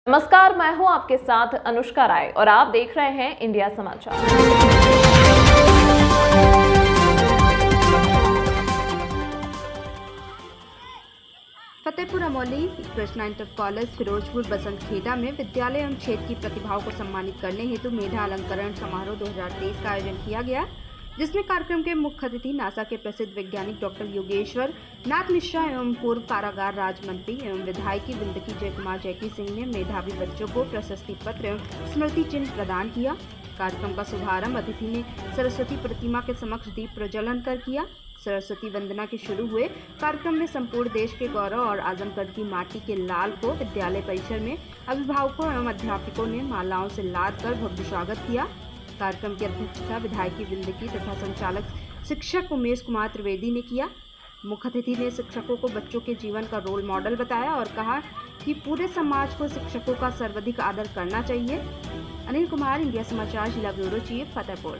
नमस्कार, मैं हूं आपके साथ अनुष्का राय और आप देख रहे हैं इंडिया समाचार। फतेहपुर अमौली कृष्णा इंटर कॉलेज फिरोजपुर बसंत खेड़ा में विद्यालय एवं क्षेत्र की प्रतिभाओं को सम्मानित करने हेतु मेधा अलंकरण समारोह 2023 का आयोजन किया गया, जिसमें कार्यक्रम के मुख्य अतिथि नासा के प्रसिद्ध वैज्ञानिक डॉक्टर योगेश्वर नाथ मिश्रा एवं पूर्व कारागार राज्य मंत्री एवं विधायकी विंदकी जयकुमार जैकी सिंह ने मेधावी बच्चों को प्रशस्ति पत्र एवं स्मृति चिन्ह प्रदान किया। कार्यक्रम का शुभारंभ अतिथि ने सरस्वती प्रतिमा के समक्ष दीप प्रज्वलन कर किया। सरस्वती वंदना के शुरू हुए कार्यक्रम में संपूर्ण देश के गौरव और आजमगढ़ की माटी के लाल को विद्यालय परिसर में अभिभावकों एवं अध्यापकों ने मालाओं से लाद कर भव्य स्वागत किया। कार्यक्रम की अध्यक्षता विधायकी विंदकी तथा संचालक शिक्षक उमेश कुमार त्रिवेदी ने किया। मुख्य अतिथि ने शिक्षकों को बच्चों के जीवन का रोल मॉडल बताया और कहा कि पूरे समाज को शिक्षकों का सर्वाधिक आदर करना चाहिए। अनिल कुमार, इंडिया समाचार, जिला ब्यूरो चीफ, फतेहपुर।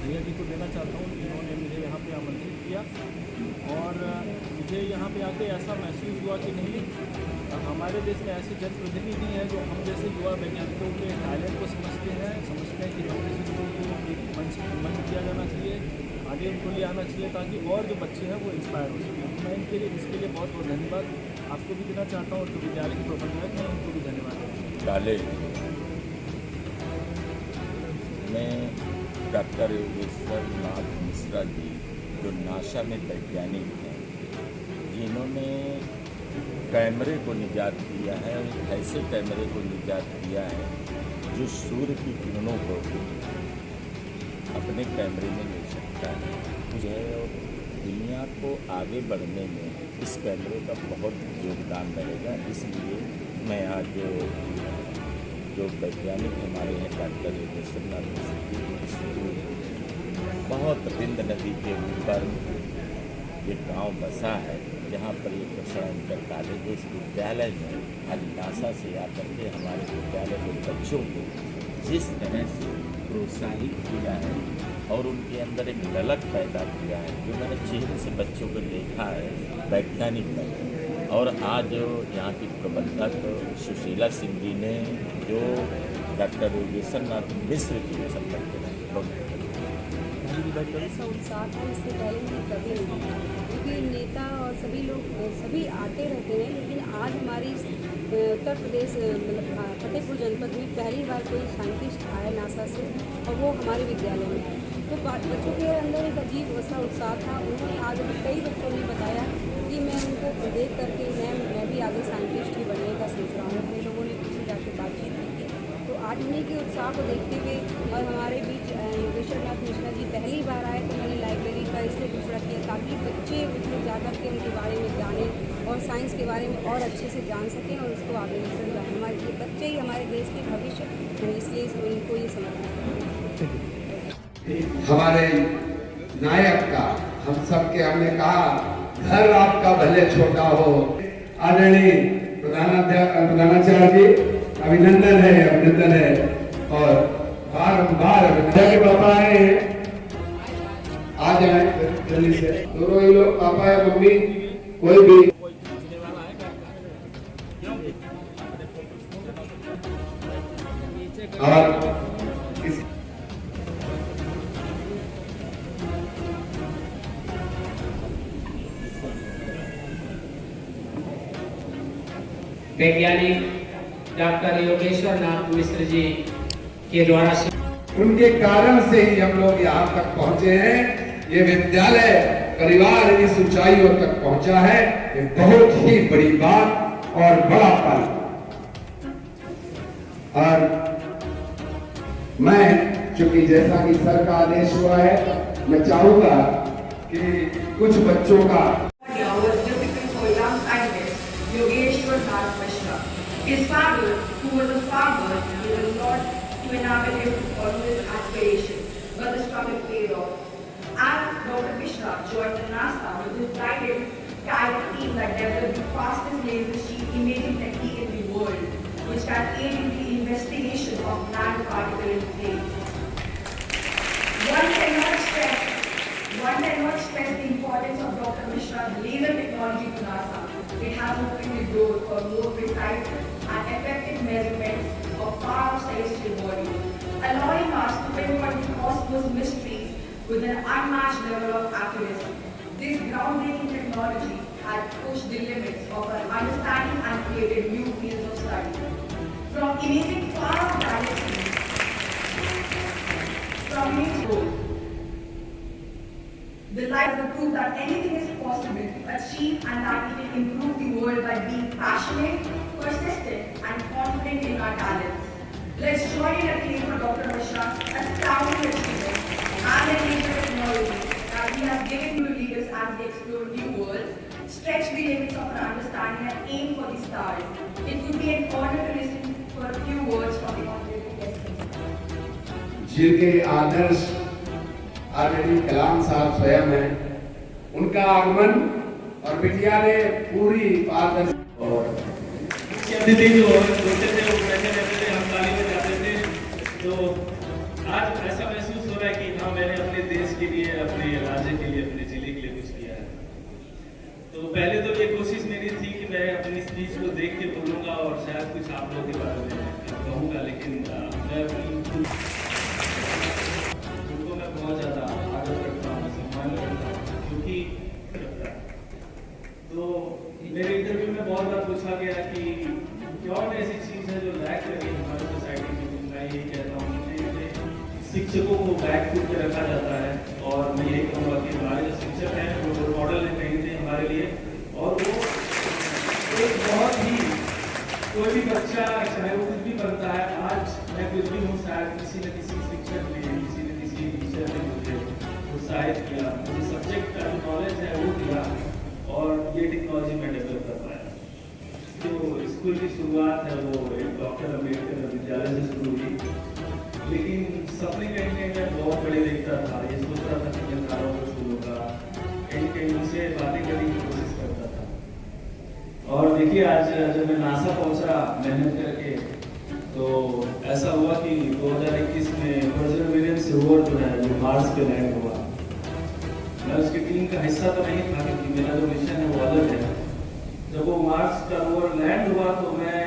भैया जी को देना चाहता हूँ, जिन्होंने मुझे यहाँ पे आमंत्रित किया और मुझे यहाँ पे आके ऐसा महसूस हुआ कि नहीं, हमारे देश में ऐसे जनप्रतिनिधि हैं जो हम जैसे युवा वैज्ञानिकों के टैलेंट को समझते हैं कि हम जैसे लोगों को एक मंच दिया जाना चाहिए, आगे उनको ले आना चाहिए ताकि और जो बच्चे हैं वो इंस्पायर हो सकें। मैं इसके लिए बहुत बहुत धन्यवाद आपको भी देना चाहता हूँ और जो विद्यालय के प्रबंधक हैं उनको भी धन्यवाद डाले। मैं डॉक्टर योगेश्वर नाथ मिश्रा जी जो नासा में वैज्ञानिक हैं, जिन्होंने कैमरे को निजात दिया है और ऐसे कैमरे को निजात दिया है जो सूर्य की किरणों को अपने कैमरे में ले सकता है और दुनिया को आगे बढ़ने में इस कैमरे का बहुत योगदान रहेगा। इसलिए मैं आज जो वैज्ञानिक हमारे हैं डॉक्टर योगेश्वर नाथ मिश्रा जी, बहुत बिंद नदी के ऊपर एक गांव बसा है जहां पर एक कृष्णा इंटर कॉलेज, इस विद्यालय में आज नासा से आकर के हमारे विद्यालय के बच्चों को जिस तरह से प्रोत्साहित किया है और उनके अंदर एक ललक पैदा किया है, जो मैंने चेहरे से बच्चों को देखा है वैज्ञानिक में। और आज यहाँ की प्रबंधक सुशीला सिंह जी ने जो डॉक्टर योगेश्वर नाथ मिश्र जी के संपर्क में ऐसा उत्साह था, इससे पहले मैंने कभी नहीं, क्योंकि नेता और सभी लोग सभी आते रहते हैं, लेकिन आज हमारी उत्तर प्रदेश मतलब फतेहपुर जनपद में पहली बार कोई साइंटिस्ट आया नासा से और वो हमारे विद्यालय में आए। तो बच्चों के अंदर एक अजीब सा उत्साह था। उन्होंने आज कई बच्चों ने बताया कि मैं उनको देख करके मैं भी आगे साइंटिस्ट ही बनने का सोच रहा हूँ। अपने लोगों ने पीछे जाकर बातचीत की थी, तो आज उन्हीं के उत्साह को देखते हुए और हमारे बीच योगेश्वर नाथ मिश्रा जी पहली बार आए, तो मैंने लाइब्रेरी का इसलिए दूसरा किया ताकि बच्चे उसमें जाकर के उनके बारे में जानें और साइंस के बारे में और अच्छे से जान सकें और उसको आगे लेकर जाएँ। हमारे ये बच्चे ही हमारे देश के भविष्य हैं, इसलिए इनको ये समझना है। हमारे नायक का हम सब के हमने कहा घर आपका भले छोटा हो। आदरणीय प्रधानाचार्य जी, अभिनंदन है और बार अभिनंदन। पापा है, आ जाए जल्दी से। दोनों ही लोग, पापा है मम्मी, कोई भी और वैज्ञानिक डॉक्टर योगेश्वर नाथ मिश्र जी के द्वारा उनके कारण से ही हम लोग यहाँ तक पहुँचे हैं। ये विद्यालय परिवार इस ऊंचाइयों तक पहुँचा है, ये बहुत ही बड़ी बात और बड़ा पल। और मैं चूंकि जैसा कि सर का आदेश हुआ है, मैं चाहूंगा कि कुछ बच्चों का Yogeshwar Nath Mishra. His father, who was a farmer, did a lot to inhabit him on his aspiration, but the struggle paid off. As Dr. Mishra joined the NASA with his guidance, guided team that developed the fastest laser sheet imaging technique in the world, which can aid in the investigation of nanoparticle in space. One cannot stress the importance of Dr. Mishra's laser technology to NASA. It has opened the door for with an unmatched level of accuracy. This groundbreaking technology has pushed the limits of our understanding and created new fields of study. From imaging far-off galaxies, from imaging the lives will prove that anything is possible to achieve and that we can improve the world by being passionate, persistent, and confident in our talents. Let's join in a claim for Dr. Mishra's astounding achievements and the nature of technology that he has given to leaders as they explore new worlds, stretch the limits of our understanding, and aim for the stars. It would be an honor to listen for a few words from the honorable guests. जिनके आदर्श आदरणीय कलाम साहब स्वयं हैं, उनका आगमन और बिटिया ने पूरी पारदर्शी और अतिथि जो होते थे वो बैठे रहते थे, हम ताली बजाते थे। तो आज ऐसा महसूस हो रहा है कि हाँ, मैंने अपने देश के लिए, अपने राज्य के लिए, अपने जिले के लिए कुछ किया है। तो पहले तो ये कोशिश मेरी थी कि मैं अपनी स्पीच को देख के बोलूँगा और शायद कुछ आप लोगों के बारे में कहूँगा, लेकिन मैं अपनी बहुत ज़्यादा आदर करता हूँ, सम्मान करता हूँ, क्योंकि तो मेरे इंटरव्यू में बहुत बार पूछा गया कि कौन ऐसी चीज़ है जो लैक कर रही है हमारी सोसाइटी में। मैं यही कहता हूँ कि शिक्षकों को बैक फुट पे रखा जाता है, और मैं यही कहूँगा कि हमारे जो शिक्षक हैं वो रोल मॉडल कहीं थे हमारे लिए, और वो एक बहुत ही कोई भी बच्चा चाहे वो कुछ भी बनता है, आज मैं कुछ भी हूँ, शायद किसी न किसी शिक्षक ने, किसी न किसी टीचर ने मुझे उत्साहित किया, मुझे सब्जेक्ट का जो नॉलेज है वो दिया, और ये टेक्नोलॉजी में डेवलप कर पाया। तो स्कूल की शुरुआत है वो एक डॉक्टर अम्बेडकर विद्यालय से शुरू हुई, लेकिन सपने कहीं मैं बहुत बड़े देखता था, ये सोच रहा था कि मैं तारों को छूऊंगा, कहीं उनसे बातें करने की कोशिश करता था। और देखिए आज जब मैं नासा पहुंचा मेहनत करके, तो ऐसा हुआ कि 2021 में परसेवरेंस रोवर जो है वो मार्स पे लैंड हुआ। मैं उसकी टीम का हिस्सा तो नहीं था, क्योंकि मेरा जो मिशन है वो अलग है। जब वो मार्स का रोवर लैंड हुआ तो मैं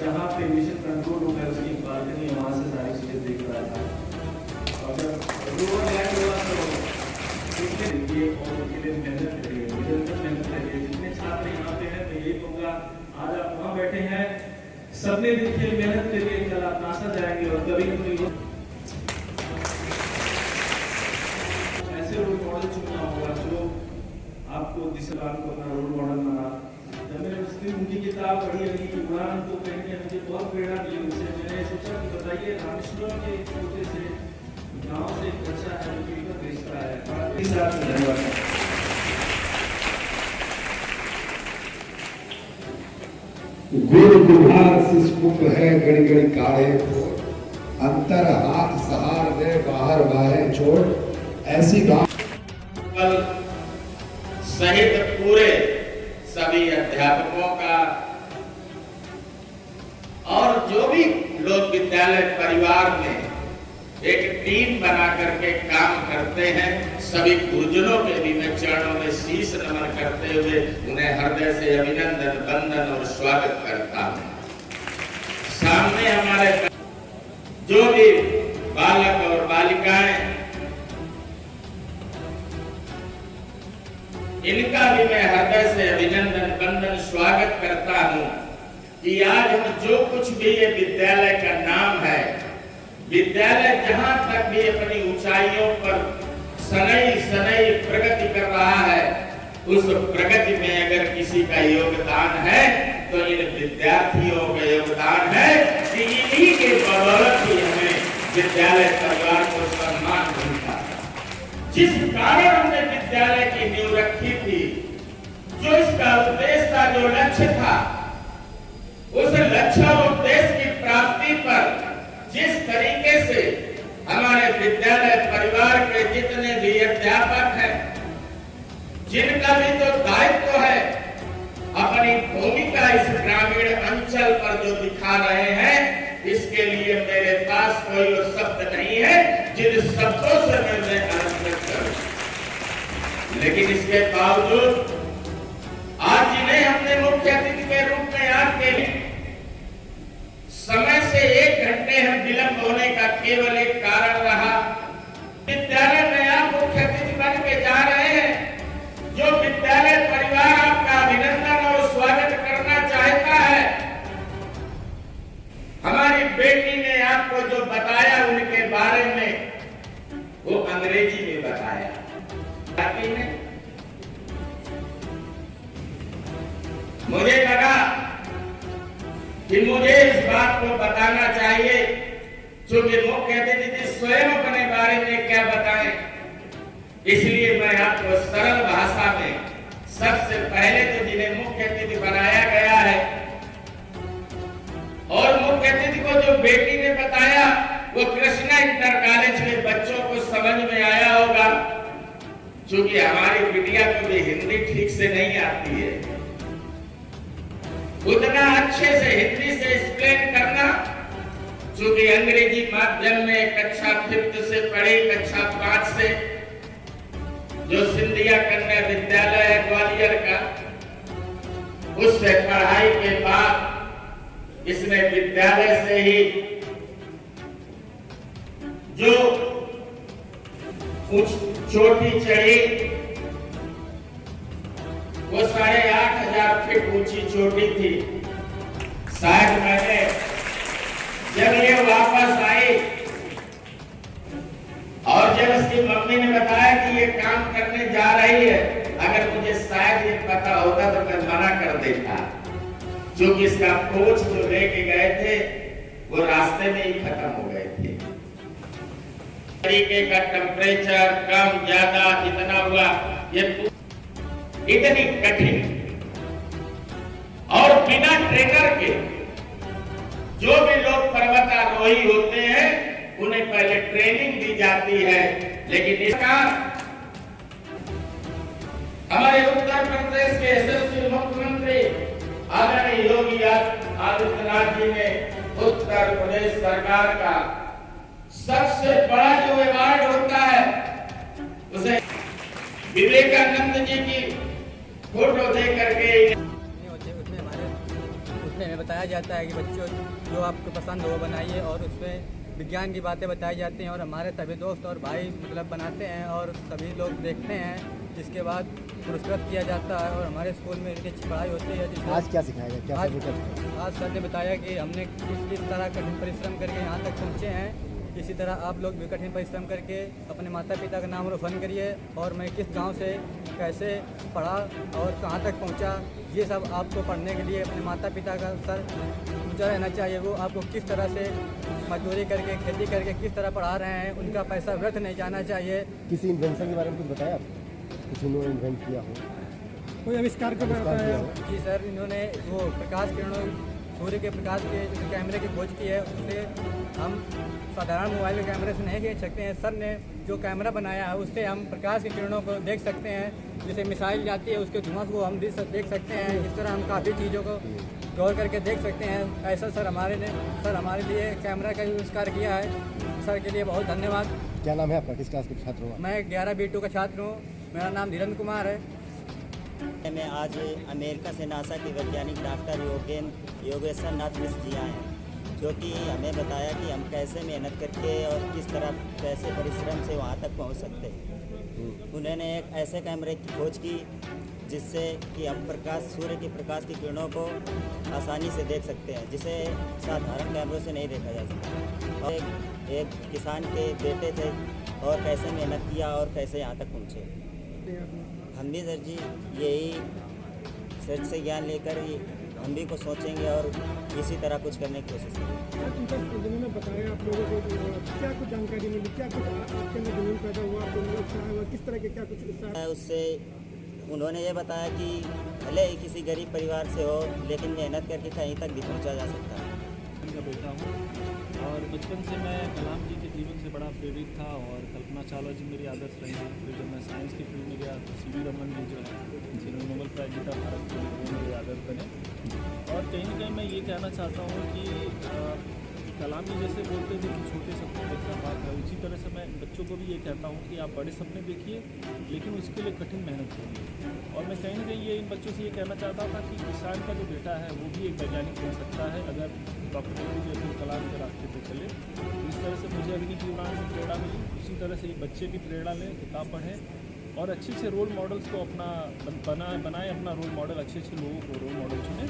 जहाँ पे मिशन कंट्रोल रूम है उसकी बालकनी, वहाँ से सारी चीज़ें देख रहा था। और जब रोवर लैंड हुआ तो देखिए और उनके लिए मेहनत करिए, निरंतर मेहनत करिए। जितने छात्र यहाँ पे हैं मैं यही कहूँगा, आज आप वहाँ बैठे हैं, सबने देखिए मेहनत करिए, कल आप नासा जाएंगे और कभी न कभी ऐसे रोल मॉडल चुनना होगा जो आपको दिशलान को अपना रोल मॉडल बना। जब मैंने उसकी उनकी किताब पढ़ी अभी की उड़ान, तो कहीं ना मुझे बहुत प्रेरणा मिली उनसे। मैंने सोचा कि बताइए रामेश्वरम के छोटे से गाँव से एक बच्चा है जो पेपर बेचता है। धन्यवाद। गुरु गुहार शिष्पुक है गड़ी गड़ी काढ़े को, अंतर हाथ सहार दे बाहर बाहें छोड़, ऐसी बात सहित पूरे सभी अध्यापकों का और जो भी लोग विद्यालय परिवार में एक टीम बना करके काम करते हैं, सभी गुरुजनों के भी मैं चरणों में शीश नमन करते हुए उन्हें हृदय से अभिनंदन, वंदन और स्वागत करता हूं। सामने हमारे जो भी बालक और बालिकाएं, इनका भी मैं हृदय से अभिनंदन, वंदन, स्वागत करता हूं कि आज हम जो कुछ भी ये विद्यालय का नाम है, विद्यालय जहां तक भी अपनी ऊंचाइयों पर सनई सनई प्रगति कर रहा है, उस प्रगति में अगर किसी का योगदान है तो इन विद्यार्थियों का योगदान है कि इन्हीं के बदौलत ही हमें विद्यालय परिवार को सम्मान मिलता है। जिस कारण हमने विद्यालय की नींव रखी थी, जो इसका उद्देश्य था, जो लक्ष्य था, उस लक्ष्य और उद्देश्य की प्राप्ति पर जिस तरीके से हमारे विद्यालय परिवार के जितने भी अध्यापक हैं, जिनका भी तो दायित्व है, अपनी भूमिका इस ग्रामीण अंचल पर जो दिखा रहे हैं, इसके लिए मेरे पास कोई शब्द नहीं है जिन शब्दों से मैं उन्हें अलंकृत करूं। लेकिन इसके बावजूद आज जिन्हें हमने मुख्य अतिथि के रूप में याद किया, समय से 1 घंटे हम विलंब होने का केवल एक कारण रहा, विद्यालय में कि मुझे इस बात को बताना चाहिए, क्योंकि मुख्य अतिथि स्वयं अपने बारे में क्या बताएं, इसलिए मैं आपको सरल भाषा में सबसे पहले तो जिन्हें मुख्य अतिथि बनाया गया है और मुख्य अतिथि को जो बेटी ने बताया वो कृष्णा इंटर कॉलेज के बच्चों को समझ में आया होगा, क्योंकि हमारी बिटिया को भी हिंदी ठीक से नहीं आती है। उतना अच्छे से हिंदी से एक्सप्लेन करना, क्योंकि अंग्रेजी माध्यम में कक्षा 5 से पढ़ी, कक्षा 5 से जो सिंधिया कन्या विद्यालय है ग्वालियर का, उससे पढ़ाई के बाद इसने विद्यालय से ही जो चोटी चढ़ी वो 8,500 फीट ऊंची चोटी थी। शायद मैंने जब ये वापस आई और जब उसकी मम्मी ने बताया कि ये काम करने जा रही है, अगर मुझे शायद ये पता होता तो मैं मना कर देता, क्योंकि इसका कोच जो लेके गए थे वो रास्ते में ही खत्म हो गए थे। तरीके का टेम्परेचर कम ज्यादा कितना हुआ, ये इतनी कठिन और बिना ट्रेनर के जो भी लोग पर्वतारोही होते हैं उन्हें पहले ट्रेनिंग दी जाती है, लेकिन इसका हमारे उत्तर प्रदेश के यशस्वी मुख्यमंत्री आदरणीय योगी आदित्यनाथ जी ने उत्तर प्रदेश सरकार का सबसे बड़ा जो अवार्ड होता है उसे विवेकानंद जी की फोटो दे करके उसमें हमें बताया जाता है कि बच्चों जो आपको पसंद हो वो बनाइए, और उसमें विज्ञान की बातें बताई जाती हैं और हमारे सभी दोस्त और भाई मतलब बनाते हैं और सभी लोग देखते हैं। जिसके बाद पुरस्कृत किया जाता है और हमारे स्कूल में इतनी अच्छी पढ़ाई होती है। आज क्या सिखाया गया, आज सर ने बताया कि हमने किस तरह कठिन परिश्रम करके यहाँ तक पहुँचे हैं, इसी तरह आप लोग भी कठिन परिश्रम करके अपने माता पिता का नाम रोशन करिए। और मैं किस गांव से कैसे पढ़ा और कहां तक पहुंचा, ये सब आपको पढ़ने के लिए अपने माता पिता का सर ऊंचा रहना चाहिए। वो आपको किस तरह से मजदूरी करके खेती करके किस तरह पढ़ा रहे हैं, उनका पैसा व्यर्थ नहीं जाना चाहिए। किसी इन्वेंशन के बारे में कुछ बताया, कुछ उन्होंने इन्वेंट किया हो, कोई आविष्कार कर बताया? जी सर, इन्होंने वो प्रकाश किरणों सूर्य के प्रकाश के कैमरे की खोज की है। उससे हम साधारण मोबाइल के कैमरे से नहीं खींच सकते हैं। सर ने जो कैमरा बनाया है उससे हम प्रकाश की किरणों को देख सकते हैं। जैसे मिसाइल जाती है उसके धुआं को हम देख सकते हैं। इस तरह हम काफ़ी चीज़ों को गौर करके देख सकते हैं। ऐसा सर हमारे लिए कैमरा का आविष्कार किया है। सर के लिए बहुत धन्यवाद। क्या नाम है आपका, किस क्लास के छात्र हो? मैं 11 B2 का छात्र हूँ। मेरा नाम धीरेन्द्र कुमार है। मैं आज अमेरिका से नासा के वैज्ञानिक डॉक्टर योगेश्वर नाथ मिश्र जी आए हैं, जो कि हमें बताया कि हम कैसे मेहनत करके और किस तरह कैसे परिश्रम से वहाँ तक पहुँच सकते हैं। उन्होंने एक ऐसे कैमरे की खोज की जिससे कि हम सूर्य के प्रकाश की किरणों को आसानी से देख सकते हैं, जिसे साधारण कैमरों से नहीं देखा जा सकता। और एक किसान के बेटे थे और कैसे मेहनत किया और कैसे यहाँ तक पहुँचे। हम भी सर जी यही सच से ज्ञान लेकर हम भी कुछ सोचेंगे और इसी तरह कुछ करने की कोशिश करेंगे। उन्होंने बताया आप लोगों को क्या कुछ जानकारी मिली, क्या कुछ आपके अंदर जुनून पैदा हुआ, आपको उत्साह हुआ, किस तरह के क्या कुछ उत्साह? उससे उन्होंने ये बताया कि भले ही किसी गरीब परिवार से हो लेकिन मेहनत करके कहीं तक भी पहुँचा जा सकता है। का बेटा हूँ और बचपन से मैं कलाम जी के जीवन से बड़ा प्रेरित था और कल्पना चावला जी मेरी आदर्श रही है। फिर जब मैं साइंस की फील्ड में गया तो CV रमन जी जो है जिन्होंने नोबेल प्राइज जीता भारत के लिए, वो मेरे आदर्श बने। और कहीं ना कहीं मैं ये कहना चाहता हूँ कि कलाम जी जैसे बोलते थे कि छोटे सपने देखना बात है, उसी तरह से मैं बच्चों को भी ये कहता हूँ कि आप बड़े सपने देखिए लेकिन उसके लिए कठिन मेहनत करिए। और मैं कहीं ना कहीं ये इन बच्चों से ये कहना चाहता था कि किसान का जो बेटा है वो भी एक वैज्ञानिक बन सकता है अगर डॉक्टर अब्दुल कलाम के रास्ते पर चले। इस तरह से मुझे अग्नि की उड़ान से प्रेरणा मिली, उसी तरह से ये बच्चे भी प्रेरणा लें, किताब पढ़ें और अच्छे अच्छे रोल मॉडल्स को अपना बनाएं, अपना रोल मॉडल, अच्छे अच्छे लोगों को रोल मॉडल चुनें।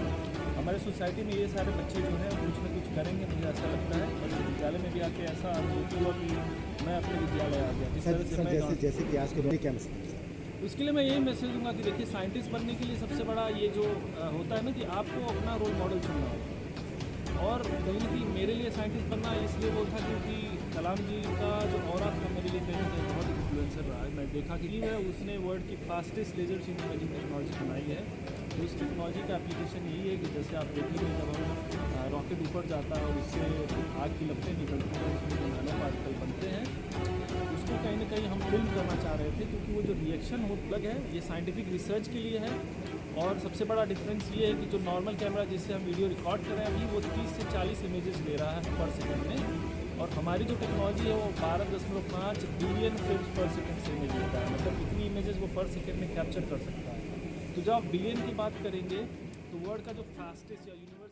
हमारे सोसाइटी में ये सारे बच्चे जो हैं कुछ न कुछ करेंगे, मुझे ऐसा लगता है। और विद्यालय में भी आके ऐसा अनुभूति हुआ कि मैं अपने विद्यालय आ गया। जिस तरह से मैं जैसे कि आज के क्या उसके लिए मैं यही मैसेज दूंगा कि देखिए साइंटिस्ट बनने के लिए सबसे बड़ा ये जो होता है ना कि आपको अपना रोल मॉडल चुनना होगा। और कहीं ना कहीं मेरे लिए साइंटिस्ट बनना इसलिए वो था क्योंकि कलाम जी का जो ऑरा था मेरे लिए कहीं ना कहीं बहुत इन्फ्लुएंसर रहा है। मैं देखा कि है उसने वर्ल्ड की fastest laser ship imaging technology बनाई है। तो इस टेक्नोलॉजी का एप्लीकेशन यही है कि जैसे आप देखेंगे जब हम रॉकेट ऊपर जाता है और उससे आग की लपटें निकलती हैं, उसमें जो नैनो पार्टिकल बनते हैं, उसको कहीं ना कहीं हम फिल्म करना चाह रहे थे क्योंकि वो जो रिएक्शन मोड प्लग है ये साइंटिफिक रिसर्च के लिए है। और सबसे बड़ा डिफरेंस ये है कि जो नॉर्मल कैमरा जिससे हम वीडियो रिकॉर्ड कर रहे हैं अभी वो 30 से 40 इमेजेस ले रहा है पर सेकंड में, और हमारी जो टेक्नोलॉजी है वो 12.5 बिलियन फिल्म पर सेकंड से इमेज लेता है। मतलब इतनी इमेजेस वो पर सेकंड में कैप्चर कर सकता है। तो जब आप बिलियन की बात करेंगे तो वर्ल्ड का जो फास्टेस्ट या यूनिवर्स